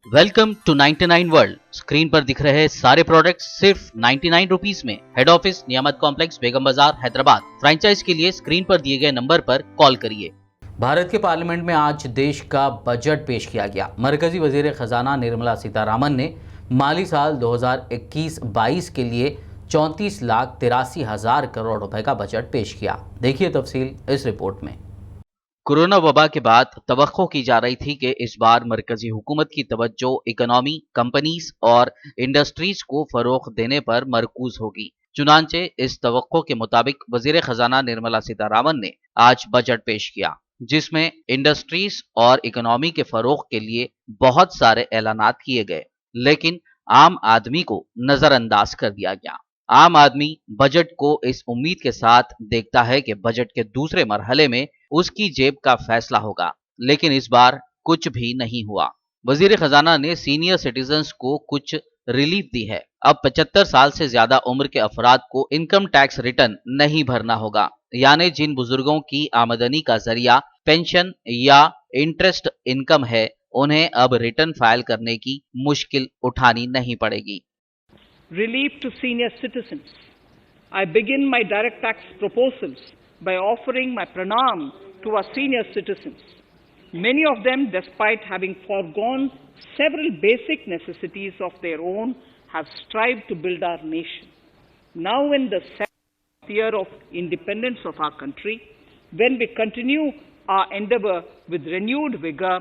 Welcome to 99 world. Screen पर दिख रहे सारे प्रोडक्ट्स सिर्फ 99 रुपीस में। हेड ऑफिस नियामत कॉम्प्लेक्स, बेगम बाजार, हैदराबाद। फ्रेंचाइज के लिए स्क्रीन पर दिए गए नंबर पर कॉल करिए। भारत के पार्लियामेंट में आज देश का बजट पेश किया गया। मरकजी वजीर खजाना निर्मला सीतारामन ने माली साल 2021-22 के लिए 34,83,000 करोड़ रुपए का बजट पेश किया। देखिए तफसील इस रिपोर्ट में। कोरोना वबा के बाद तवक्को की जा रही थी कि इस बार मरकजी हुकूमत की तवज्जो इकोनॉमी, कंपनीज और इंडस्ट्रीज को फरोग देने पर मरकूज होगी। चुनांचे इस तवक्को के मुताबिक वजीर खजाना निर्मला सीतारामन ने आज बजट पेश किया, जिसमें इंडस्ट्रीज और इकोनॉमी के फरोग के लिए बहुत सारे ऐलानात किए गए, लेकिन आम आदमी को नजरअंदाज कर दिया गया। आम आदमी बजट को इस उम्मीद के साथ देखता है कि बजट के दूसरे मरहले में उसकी जेब का फैसला होगा, लेकिन इस बार कुछ भी नहीं हुआ। वजीर खजाना ने सीनियर सिटीजन्स को कुछ रिलीफ दी है। अब 75 साल से ज्यादा उम्र के अफराद को इनकम टैक्स रिटर्न नहीं भरना होगा, यानी जिन बुजुर्गों की आमदनी का जरिया पेंशन या इंटरेस्ट इनकम है, उन्हें अब रिटर्न फाइल करने की मुश्किल उठानी नहीं पड़ेगी। Relief to senior citizens. I begin my direct tax proposals by offering my pranam to our senior citizens. Many of them, despite having foregone several basic necessities of their own, have strived to build our nation. Now in the 7th year of independence of our country, when we continue our endeavor with renewed vigor,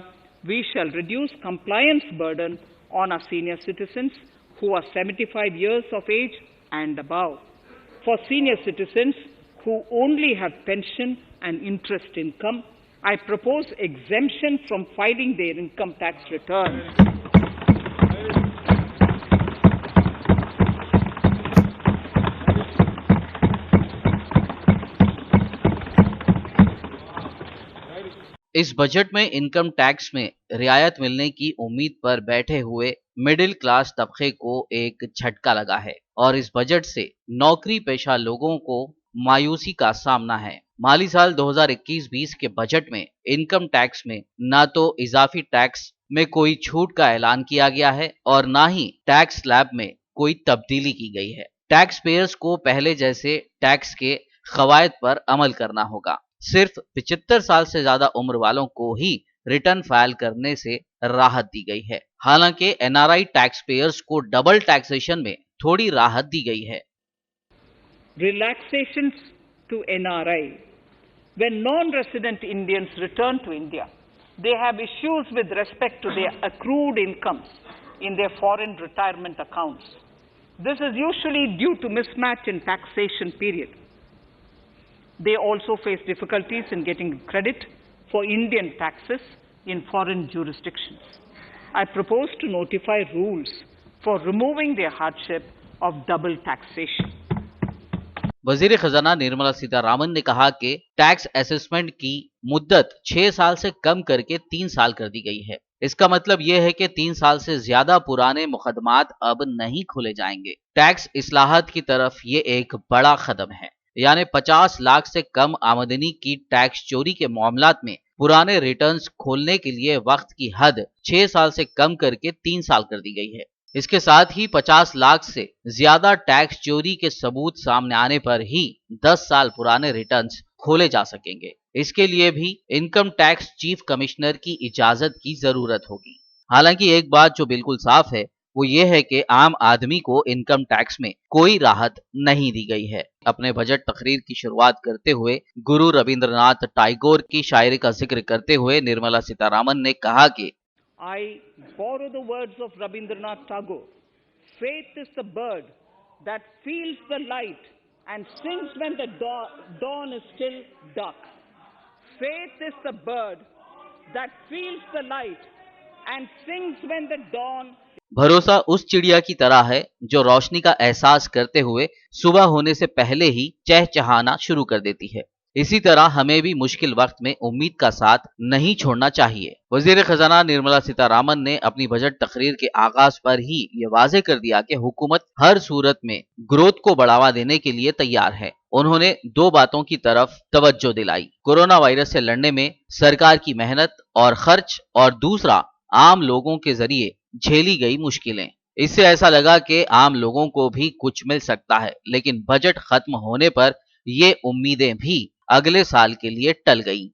we shall reduce compliance burden on our senior citizens who are 75 years of age and above. For senior citizens who only have pension and interest income, I propose exemption from filing their income tax returns. इस budget में income tax में रियायत मिलने की उम्मीद पर बैठे हुए मिडिल क्लास तबके को एक झटका लगा है और इस बजट से नौकरी पेशा लोगों को मायूसी का सामना है। माली साल 2021-20 के बजट में इनकम टैक्स में ना तो इजाफी टैक्स में कोई छूट का ऐलान किया गया है और ना ही टैक्स स्लैब में कोई तब्दीली की गई है। टैक्स पेयर्स को पहले जैसे टैक्स के कवायद पर अमल करना होगा। सिर्फ 75 साल से ज्यादा उम्र वालों को ही रिटर्न फाइल करने से राहत दी गई है। हालांकि एनआरआई टैक्स पेयर्स को डबल टैक्सेशन में थोड़ी राहत दी गई है। Relaxations to NRI. When non-resident Indians return to India, they have issues with respect to their accrued incomes in their foreign retirement accounts. This is usually due to mismatch in taxation period. They also face difficulties in getting credit for Indian taxes in foreign jurisdictions. I propose to notify rules for removing their hardship of double taxation. वजीर खजाना निर्मला सीतारामन ने कहा कि tax assessment की मुद्दत 6 साल से कम करके 3 साल कर दी गई है। इसका मतलब यह है कि 3 साल से ज्यादा पुराने मुकदमात अब नहीं खोले जाएंगे। टैक्स इस्लाहत की तरफ ये एक बड़ा कदम है, यानी 50 लाख से कम आमदनी की टैक्स चोरी के मामलात में पुराने रिटर्न्स खोलने के लिए वक्त की हद 6 साल से कम करके 3 साल कर दी गई है। इसके साथ ही 50 लाख से ज्यादा टैक्स चोरी के सबूत सामने आने पर ही 10 साल पुराने रिटर्न्स खोले जा सकेंगे। इसके लिए भी इनकम टैक्स चीफ कमिश्नर की इजाजत की जरूरत होगी। हालांकि एक बात जो बिल्कुल साफ है वो ये है कि आम आदमी को इनकम टैक्स में कोई राहत नहीं दी गई है। अपने बजट तकरीर की शुरुआत करते हुए गुरु रविंद्रनाथ टैगोर की शायरी का जिक्र करते हुए निर्मला सीतारामन ने कहा कि I borrow the words of Rabindranath Tagore. Faith is the bird that feels the light and sings when the dawn is still dark. Faith is the bird that feels the light and sings when the dawn. भरोसा उस चिड़िया की तरह है जो रोशनी का एहसास करते हुए सुबह होने से पहले ही चहचहाना शुरू कर देती है। इसी तरह हमें भी मुश्किल वक्त में उम्मीद का साथ नहीं छोड़ना चाहिए। वजीर खजाना निर्मला सीतारामन ने अपनी बजट तकरीर के आगाज पर ही ये वाजे कर दिया कि हुकूमत हर सूरत में ग्रोथ को बढ़ावा देने के लिए तैयार है। उन्होंने 2 बातों की तरफ तवज्जो दिलाई, कोरोना वायरस से लड़ने में सरकार की मेहनत और खर्च, और दूसरा आम लोगों के जरिए झेली गई मुश्किलें। इससे ऐसा लगा कि आम लोगों को भी कुछ मिल सकता है, लेकिन बजट खत्म होने पर ये उम्मीदें भी अगले साल के लिए टल गईं।